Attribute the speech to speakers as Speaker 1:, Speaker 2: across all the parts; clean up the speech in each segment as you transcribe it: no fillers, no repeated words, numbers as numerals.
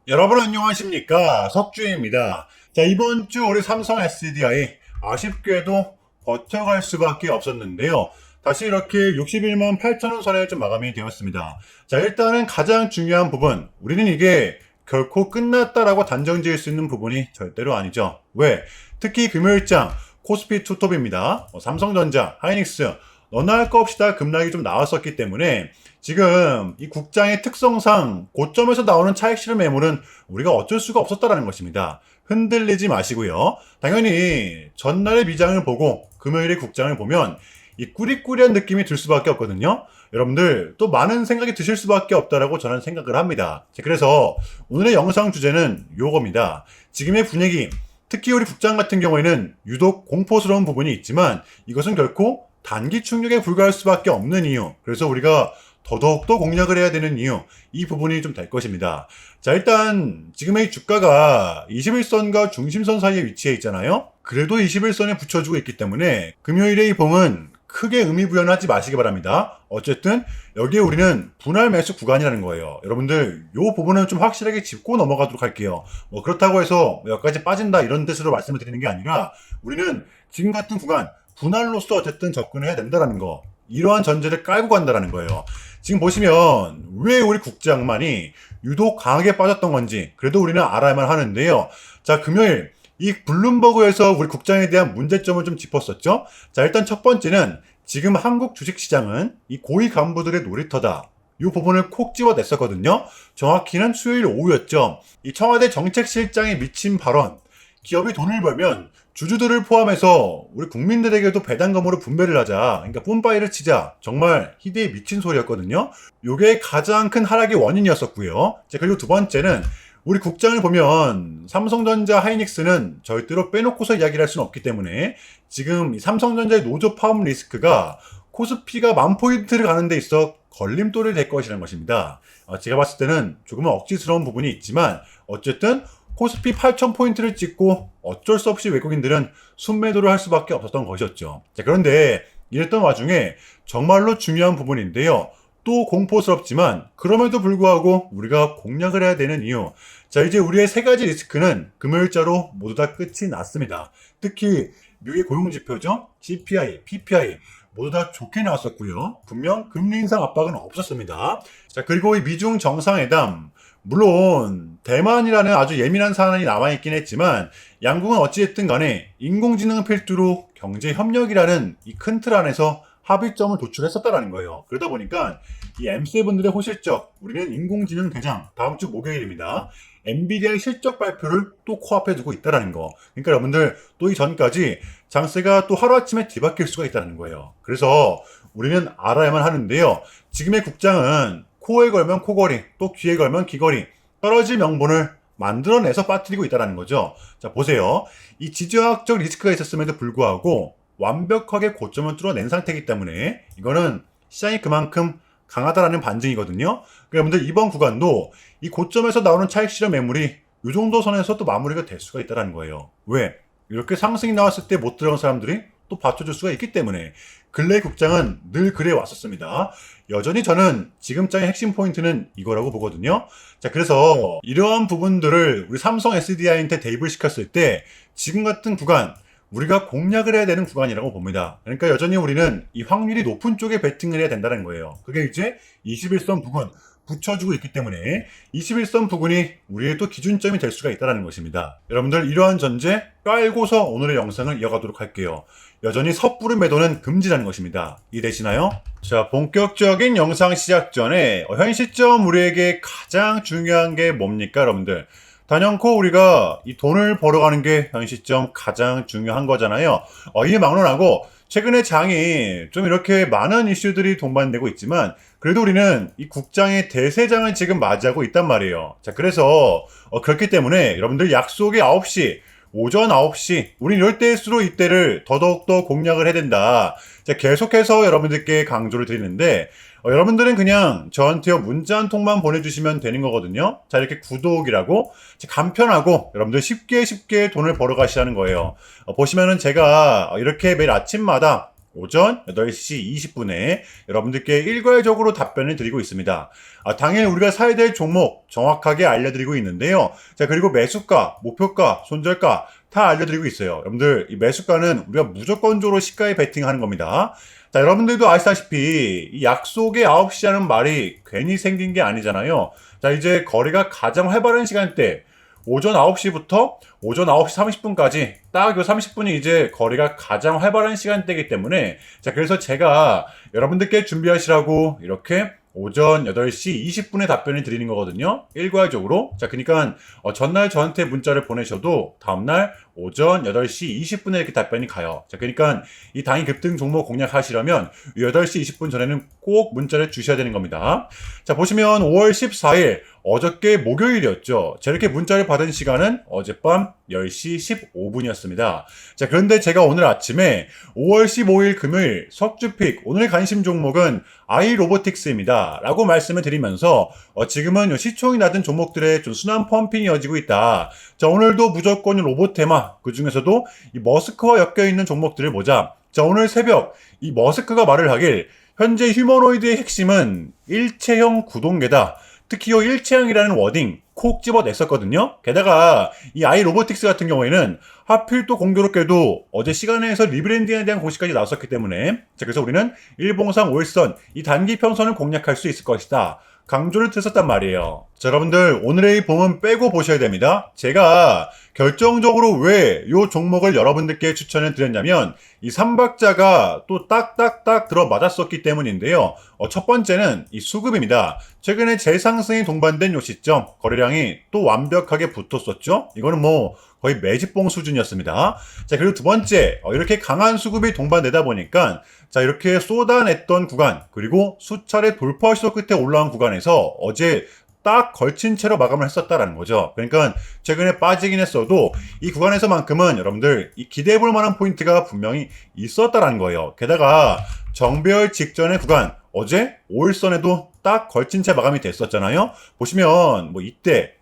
Speaker 1: 여러분 안녕하십니까? 석주입니다. 자, 이번 주 우리 삼성 SDI 아쉽게도 버텨갈 수밖에 없었는데요. 다시 이렇게 61만 8천 원 선에 좀 마감이 되었습니다. 자, 일단은 가장 중요한 부분, 우리는 이게 결코 끝났다라고 단정 지을 수 있는 부분이 절대로 아니죠. 왜? 특히 금요일장 코스피 투톱입니다. 삼성전자, 하이닉스, 너나 할 거 없이 다 급락이 좀 나왔었기 때문에 지금 이 국장의 특성상 고점에서 나오는 차익 실현 매물은 우리가 어쩔 수가 없었다라는 것입니다. 흔들리지 마시고요. 당연히 전날의 미장을 보고 금요일의 국장을 보면 이 꾸리꾸리한 느낌이 들 수밖에 없거든요. 여러분들 또 많은 생각이 드실 수밖에 없다라고 저는 생각을 합니다. 그래서 오늘의 영상 주제는 요겁니다. 지금의 분위기, 특히 우리 국장 같은 경우에는 유독 공포스러운 부분이 있지만 이것은 결코 단기 충격에 불과할 수밖에 없는 이유. 그래서 우리가 더더욱더 공략을 해야 되는 이유. 이 부분이 좀 될 것입니다. 자, 일단 지금의 주가가 21선과 중심선 사이에 위치해 있잖아요. 그래도 21선에 붙여주고 있기 때문에 금요일의 이 봉은 크게 의미 부여하지 마시기 바랍니다. 어쨌든 여기에 우리는 분할 매수 구간이라는 거예요. 여러분들 이 부분은 좀 확실하게 짚고 넘어가도록 할게요. 그렇다고 해서 여기까지 빠진다 이런 뜻으로 말씀을 드리는 게 아니라 우리는 지금 같은 구간 분할로서 어쨌든 접근을 해야 된다는 거. 이러한 전제를 깔고 간다는 거예요. 지금 보시면 왜 우리 국장만이 유독 강하게 빠졌던 건지 그래도 우리는 알아야만 하는데요. 자, 금요일 이 블룸버그에서 우리 국장에 대한 문제점을 좀 짚었었죠. 자, 일단 첫 번째는 지금 한국 주식시장은 이 고위 간부들의 놀이터다. 이 부분을 콕 집어냈었거든요. 정확히는 수요일 오후였죠. 이 청와대 정책실장이 미친 발언. 기업이 돈을 벌면 주주들을 포함해서 우리 국민들에게도 배당금으로 분배를 하자. 그러니까 뿜빠이를 치자. 정말 희대의 미친 소리였거든요. 요게 가장 큰 하락의 원인이었었고요. 자, 그리고 두 번째는 우리 국장을 보면 삼성전자, 하이닉스는 절대로 빼놓고서 이야기를 할 수는 없기 때문에 지금 이 삼성전자의 노조 파업 리스크가 코스피가 10,000포인트를 가는 데 있어 걸림돌이 될 것이라는 것입니다. 제가 봤을 때는 조금은 억지스러운 부분이 있지만 어쨌든 코스피 8,000포인트를 찍고 어쩔 수 없이 외국인들은 순매도를 할 수밖에 없었던 것이었죠. 자, 그런데 이랬던 와중에 정말로 중요한 부분인데요. 또 공포스럽지만 그럼에도 불구하고 우리가 공략을 해야 되는 이유. 자, 이제 우리의 세 가지 리스크는 금요일자로 모두 다 끝이 났습니다. 특히 미국의 고용지표죠. CPI, PPI 모두 다 좋게 나왔었고요. 분명 금리 인상 압박은 없었습니다. 자, 그리고 이 미중 정상회담 물론 대만이라는 아주 예민한 사안이 남아있긴 했지만 양국은 어찌됐든 간에 인공지능을 필두로 경제협력이라는 이 큰 틀 안에서 합의점을 도출했었다라는 거예요. 그러다 보니까 이 M7들의 호실적, 우리는 인공지능 대장 다음 주 목요일입니다. 엔비디아의 실적 발표를 또 코앞에 두고 있다라는 거. 그러니까 여러분들 또 이 전까지 장세가 또 하루아침에 뒤바뀔 수가 있다는 거예요. 그래서 우리는 알아야만 하는데요. 지금의 국장은 코에 걸면 코걸이, 또 귀에 걸면 귀걸이, 떨어질 명분을 만들어내서 빠뜨리고 있다는 거죠. 자, 보세요. 이 지정학적 리스크가 있었음에도 불구하고 완벽하게 고점을 뚫어낸 상태이기 때문에 이거는 시장이 그만큼 강하다라는 반증이거든요. 그러니까 여러분들 이번 구간도 이 고점에서 나오는 차익 실현 매물이 이 정도 선에서 또 마무리가 될 수가 있다는 거예요. 왜? 이렇게 상승이 나왔을 때 못 들어간 사람들이 또 받쳐줄 수가 있기 때문에 근래 국장은 늘 그래 왔었습니다. 여전히 저는 지금 장의 핵심 포인트는 이거라고 보거든요. 자, 그래서 이러한 부분들을 우리 삼성 SDI한테 대입을 시켰을 때 지금 같은 구간 우리가 공략을 해야 되는 구간이라고 봅니다. 그러니까 여전히 우리는 이 확률이 높은 쪽에 베팅을 해야 된다는 거예요. 그게 이제 21선 부근 붙여주고 있기 때문에 21선 부근이 우리의 또 기준점이 될 수가 있다는 것입니다. 여러분들 이러한 전제 깔고서 오늘의 영상을 이어가도록 할게요. 여전히 섣부른 매도는 금지라는 것입니다. 이해되시나요? 자, 본격적인 영상 시작 전에 현 시점 우리에게 가장 중요한 게 뭡니까, 여러분들? 단연코 우리가 이 돈을 벌어가는 게 현 시점 가장 중요한 거잖아요. 이에 막론하고 최근에 장이 좀 이렇게 많은 이슈들이 동반되고 있지만 그래도 우리는 이 국장의 대세장을 지금 맞이하고 있단 말이에요. 자, 그래서 그렇기 때문에 여러분들 약속이 9시 오전 9시 우린 이럴 때일수록 이때를 더더욱더 공략을 해야 된다. 자, 계속해서 여러분들께 강조를 드리는데 여러분들은 그냥 저한테 문자 한 통만 보내주시면 되는 거거든요. 자, 이렇게 구독이라고 간편하고 여러분들 쉽게 돈을 벌어 가시라는 거예요. 보시면은 제가 이렇게 매일 아침마다 오전 8시 20분에 여러분들께 일괄적으로 답변을 드리고 있습니다. 당일 우리가 사야 될 종목 정확하게 알려드리고 있는데요. 자, 그리고 매수가, 목표가, 손절가 다 알려드리고 있어요. 여러분들, 이 매수가는 우리가 무조건적으로 시가에 베팅하는 겁니다. 자, 여러분들도 아시다시피 이 약속의 9시라는 말이 괜히 생긴 게 아니잖아요. 자, 이제 거래가 가장 활발한 시간대, 오전 9시부터 오전 9시 30분까지 딱 요 30분이 이제 거래가 가장 활발한 시간대이기 때문에, 자, 그래서 제가 여러분들께 준비하시라고 이렇게 오전 8시 20분에 답변을 드리는 거거든요. 일괄적으로. 자, 그러니까 전날 저한테 문자를 보내셔도 다음날 오전 8시 20분에 이렇게 답변이 가요. 자, 그러니까 이 당일 급등 종목 공략하시려면 8시 20분 전에는 꼭 문자를 주셔야 되는 겁니다. 자, 보시면 5월 14일 어저께 목요일이었죠. 자, 이렇게 문자를 받은 시간은 어젯밤 10시 15분이었습니다. 자, 그런데 제가 오늘 아침에 5월 15일 금요일 석주픽 오늘 관심 종목은 아이로보틱스입니다 라고 말씀을 드리면서 지금은 시총이 낮은 종목들의 좀 순환 펌핑이 이어지고 있다. 자, 오늘도 무조건 로봇 테마, 그 중에서도 이 머스크와 엮여있는 종목들을 보자. 자, 오늘 새벽 이 머스크가 말을 하길 현재 휴머노이드의 핵심은 일체형 구동계다. 특히 이 일체형이라는 워딩 콕 집어냈었거든요. 게다가 이 아이로보틱스 같은 경우에는 하필 또 공교롭게도 어제 시간에서 리브랜딩에 대한 공시까지 나왔었기 때문에, 자, 그래서 우리는 일봉상 5일선 이 단기 평선을 공략할 수 있을 것이다 강조를 드렸었단 말이에요. 자, 여러분들 오늘의 봉은 빼고 보셔야 됩니다. 제가 결정적으로 왜 이 종목을 여러분들께 추천을 드렸냐면 이 삼박자가 또 딱딱딱 들어맞았었기 때문인데요. 첫 번째는 이 수급입니다. 최근에 재상승이 동반된 요 시점 거래량이 또 완벽하게 붙었었죠. 이거는 뭐 거의 매집봉 수준이었습니다. 자, 그리고 두 번째, 이렇게 강한 수급이 동반되다 보니까, 자, 이렇게 쏟아냈던 구간, 그리고 수차례 돌파 시도 끝에 올라온 구간에서 어제 딱 걸친 채로 마감을 했었다라는 거죠. 그러니까 최근에 빠지긴 했어도 이 구간에서만큼은 여러분들 이 기대해볼 만한 포인트가 분명히 있었다라는 거예요. 게다가 정배열 직전의 구간, 어제 5일선에도 딱 걸친 채 마감이 됐었잖아요. 보시면 뭐 이때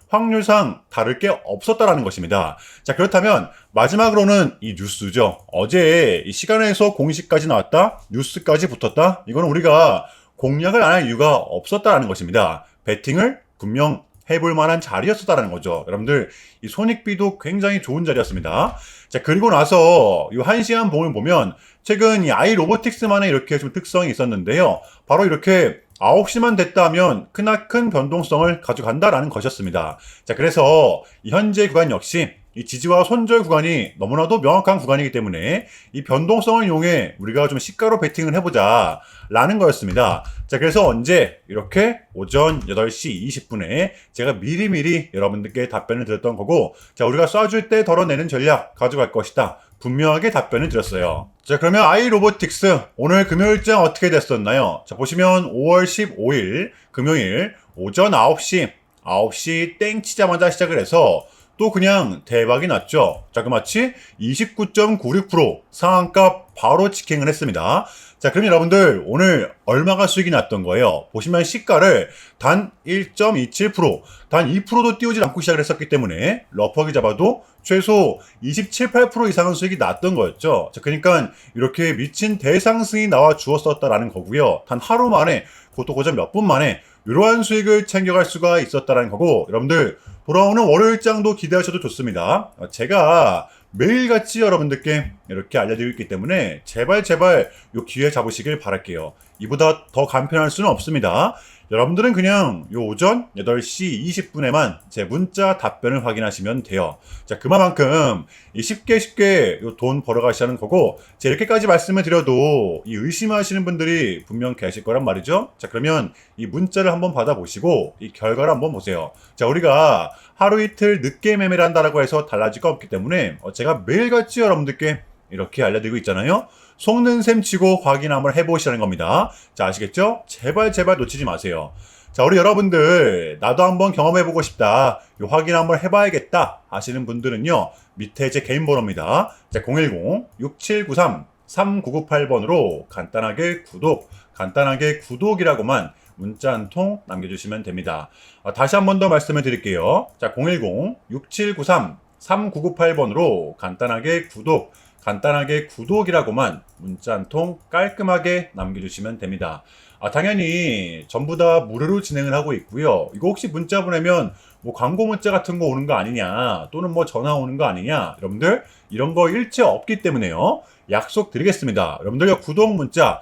Speaker 1: 확률상 다를 게 없었다라는 것입니다. 자, 그렇다면 마지막으로는 이 뉴스죠. 어제 이 시간에서 공식까지 나왔다, 뉴스까지 붙었다. 이거는 우리가 공략을 안 할 이유가 없었다라는 것입니다. 배팅을 분명 해볼 만한 자리였었다라는 거죠. 여러분들 이 손익비도 굉장히 좋은 자리였습니다. 자, 그리고 나서 이 1시간 봉을 보면 최근 이 아이로보틱스만의 이렇게 좀 특성이 있었는데요. 바로 이렇게 9시만 됐다 하면 크나큰 변동성을 가져간다라는 것이었습니다. 자, 그래서 이 현재 구간 역시 이 지지와 손절 구간이 너무나도 명확한 구간이기 때문에 이 변동성을 이용해 우리가 좀 시가로 베팅을 해보자 라는 거였습니다. 자, 그래서 언제 이렇게 오전 8시 20분에 제가 미리미리 여러분들께 답변을 드렸던 거고, 자, 우리가 쏴줄 때 덜어내는 전략 가져갈 것이다 분명하게 답변을 드렸어요. 자, 그러면 아이로보틱스 오늘 금요일장 어떻게 됐었나요? 자, 보시면 5월 15일 금요일 오전 9시 땡 치자마자 시작을 해서 또 그냥 대박이 났죠. 자그마치 29.96% 상한가 바로 직행을 했습니다. 자, 그럼 여러분들 오늘 얼마가 수익이 났던 거예요? 보시면 시가를 단 1.27%, 단 2%도 띄우지 않고 시작을 했었기 때문에 러프하게 잡아도 최소 27, 8% 이상은 수익이 났던 거였죠. 자, 그러니까 이렇게 미친 대상승이 나와 주었었다라는 거고요. 단 하루 만에, 그것도 고작 몇 분 만에 이러한 수익을 챙겨갈 수가 있었다라는 거고, 여러분들 돌아오는 월요일장도 기대하셔도 좋습니다. 제가 매일같이 여러분들께 이렇게 알려드리고 있기 때문에 제발 요 기회 잡으시길 바랄게요. 이보다 더 간편할 수는 없습니다. 여러분들은 그냥 요 오전 8시 20분에만 제 문자 답변을 확인하시면 돼요. 자, 그만큼 쉽게 요 돈 벌어가시는 거고, 제가 이렇게까지 말씀을 드려도 이 의심하시는 분들이 분명 계실 거란 말이죠. 자, 그러면 이 문자를 한번 받아보시고 이 결과를 한번 보세요. 자, 우리가 하루 이틀 늦게 매매를 한다라고 해서 달라질 거 없기 때문에 제가 매일같이 여러분들께 이렇게 알려드리고 있잖아요. 속는 셈 치고 확인 한번 해보시라는 겁니다. 자, 아시겠죠? 제발 놓치지 마세요. 자, 우리 여러분들 나도 한번 경험해보고 싶다, 요 확인 한번 해봐야겠다 하시는 분들은요, 밑에 제 개인 번호입니다. 자, 010-6793-3998번으로 간단하게 구독이라고만 문자 한 통 남겨주시면 됩니다. 다시 한 번 더 말씀을 드릴게요. 자, 010-6793-3998번으로 간단하게 간단하게 구독이라고만 문자 한 통 깔끔하게 남겨주시면 됩니다. 당연히 전부 다 무료로 진행을 하고 있고요. 이거 혹시 문자 보내면 뭐 광고 문자 같은 거 오는 거 아니냐, 또는 뭐 전화 오는 거 아니냐, 여러분들 이런 거 일체 없기 때문에요. 약속드리겠습니다. 여러분들 요 구독 문자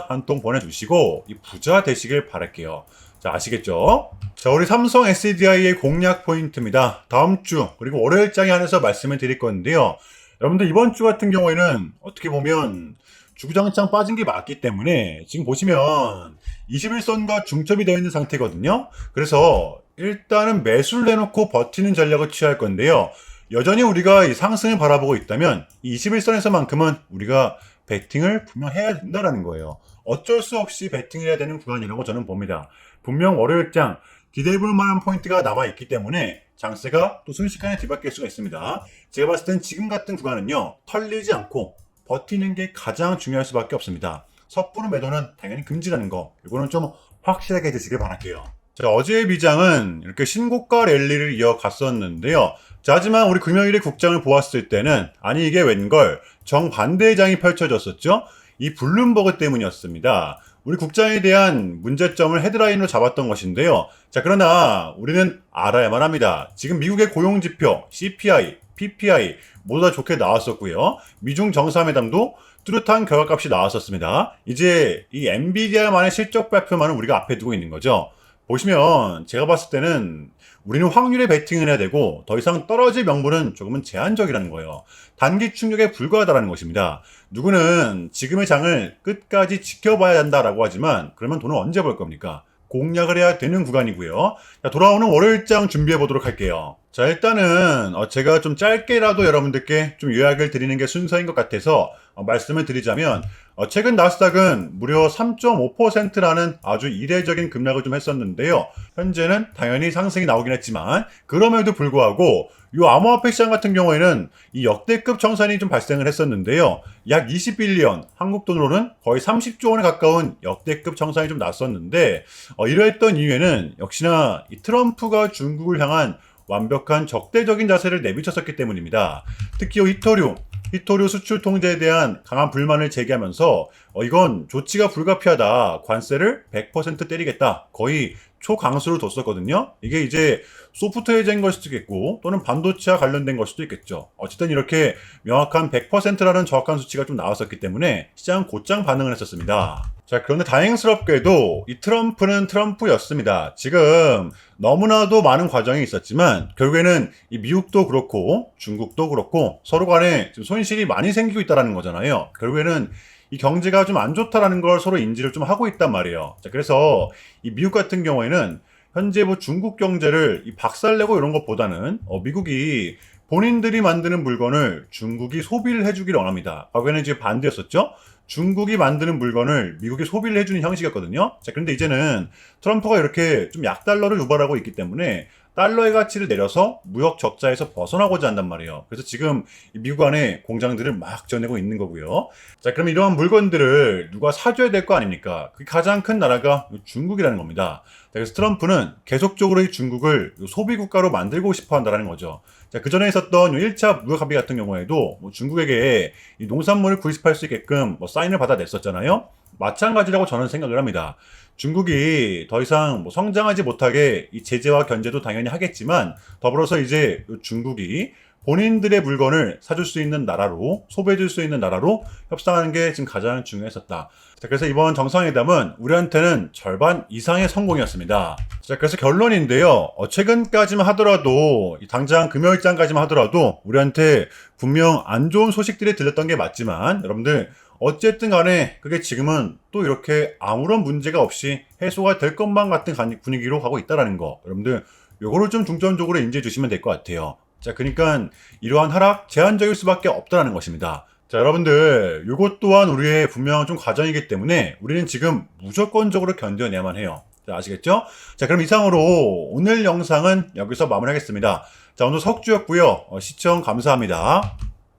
Speaker 1: 한 통 보내주시고 이 부자 되시길 바랄게요. 자, 아시겠죠? 자, 우리 삼성 SDI의 공략 포인트입니다. 다음 주 그리고 월요일장에 한해서 말씀을 드릴 건데요. 여러분들 이번 주 같은 경우에는 어떻게 보면 주구장창 빠진 게 맞기 때문에 지금 보시면 21선과 중첩이 되어 있는 상태거든요. 그래서 일단은 매수를 내놓고 버티는 전략을 취할 건데요. 여전히 우리가 이 상승을 바라보고 있다면 이 21선에서만큼은 우리가 베팅을 분명 해야 된다는 거예요. 어쩔 수 없이 베팅을 해야 되는 구간이라고 저는 봅니다. 분명 월요일장 기대해볼 만한 포인트가 남아있기 때문에 장세가 또 순식간에 뒤바뀔 수가 있습니다. 제가 봤을 땐 지금 같은 구간은요, 털리지 않고 버티는 게 가장 중요할 수밖에 없습니다. 섣부른 매도는 당연히 금지라는 거, 이거는 좀 확실하게 해주시길 바랄게요. 자, 어제의 미장은 이렇게 신고가 랠리를 이어갔었는데요. 자, 하지만 우리 금요일의 국장을 보았을 때는 아니 이게 웬걸 정반대의 장이 펼쳐졌었죠. 이 블룸버그 때문이었습니다. 우리 국장에 대한 문제점을 헤드라인으로 잡았던 것인데요. 자, 그러나 우리는 알아야만 합니다. 지금 미국의 고용지표, CPI, PPI 모두 다 좋게 나왔었고요. 미중 정상회담도 뚜렷한 결과값이 나왔었습니다. 이제 이 엔비디아만의 실적 발표만은 우리가 앞에 두고 있는 거죠. 보시면 제가 봤을 때는 우리는 확률에 베팅을 해야 되고 더 이상 떨어질 명분은 조금은 제한적이라는 거예요. 단기 충격에 불과하다는 것입니다. 누구는 지금의 장을 끝까지 지켜봐야 한다라고 하지만 그러면 돈을 언제 벌 겁니까? 공략을 해야 되는 구간이고요. 자, 돌아오는 월요일장 준비해 보도록 할게요. 자, 일단은 제가 좀 짧게라도 여러분들께 좀 요약을 드리는 게 순서인 것 같아서 말씀을 드리자면 최근 나스닥은 무려 3.5%라는 아주 이례적인 급락을 좀 했었는데요. 현재는 당연히 상승이 나오긴 했지만 그럼에도 불구하고 이 암호화폐 시장 같은 경우에는 이 역대급 청산이 좀 발생을 했었는데요. 약 21년 한국 돈으로는 거의 30조 원에 가까운 역대급 청산이 좀 났었는데 이러했던 이유에는 역시나 이 트럼프가 중국을 향한 완벽한 적대적인 자세를 내비쳤었기 때문입니다. 특히 히토류 수출 통제에 대한 강한 불만을 제기하면서 이건 조치가 불가피하다. 관세를 100% 때리겠다. 거의 초강수를 뒀었거든요. 이게 이제 소프트웨어적인 걸 수도 있겠고 또는 반도체와 관련된 걸 수도 있겠죠. 어쨌든 이렇게 명확한 100%라는 정확한 수치가 좀 나왔었기 때문에 시장 곧장 반응을 했었습니다. 자, 그런데 다행스럽게도 이 트럼프는 트럼프였습니다. 지금 너무나도 많은 과정이 있었지만 결국에는 이 미국도 그렇고 중국도 그렇고 서로 간에 지금 손실이 많이 생기고 있다는 거잖아요. 결국에는 이 경제가 좀 안 좋다라는 걸 서로 인지를 좀 하고 있단 말이에요. 자, 그래서 이 미국 같은 경우에는 현재 뭐 중국 경제를 이 박살내고 이런 것보다는 미국이 본인들이 만드는 물건을 중국이 소비를 해주기를 원합니다. 과거에는 이제 반대였었죠. 중국이 만드는 물건을 미국이 소비를 해주는 형식이었거든요. 자, 그런데 이제는 트럼프가 이렇게 좀 약달러를 유발하고 있기 때문에 달러의 가치를 내려서 무역 적자에서 벗어나고자 한단 말이에요. 그래서 지금 미국 안에 공장들을 막 지어내고 있는 거고요. 자, 그럼 이러한 물건들을 누가 사줘야 될 거 아닙니까? 그 가장 큰 나라가 중국이라는 겁니다. 자, 그래서 트럼프는 계속적으로 이 중국을 소비 국가로 만들고 싶어 한다는 거죠. 자, 그 전에 있었던 1차 무역 합의 같은 경우에도 중국에게 이 농산물을 구입할 수 있게끔 사인을 받아냈었잖아요. 마찬가지라고 저는 생각을 합니다. 중국이 더 이상 성장하지 못하게 이 제재와 견제도 당연히 하겠지만 더불어서 이제 중국이 본인들의 물건을 사줄 수 있는 나라로 소비해줄 수 있는 나라로 협상하는 게 지금 가장 중요했었다. 자, 그래서 이번 정상회담은 우리한테는 절반 이상의 성공이었습니다. 자, 그래서 결론인데요. 최근까지만 하더라도 당장 금요일장까지만 하더라도 우리한테 분명 안 좋은 소식들이 들렸던 게 맞지만 여러분들 어쨌든 간에 그게 지금은 또 이렇게 아무런 문제가 없이 해소가 될 것만 같은 분위기로 가고 있다는 거. 여러분들 요거를 좀 중점적으로 인지해 주시면 될 것 같아요. 자, 그러니까 이러한 하락 제한적일 수밖에 없다는 것입니다. 자, 여러분들 요것 또한 우리의 분명한 좀 과정이기 때문에 우리는 지금 무조건적으로 견뎌내야만 해요. 자, 아시겠죠? 자, 그럼 이상으로 오늘 영상은 여기서 마무리하겠습니다. 자, 오늘 석주였고요. 시청 감사합니다.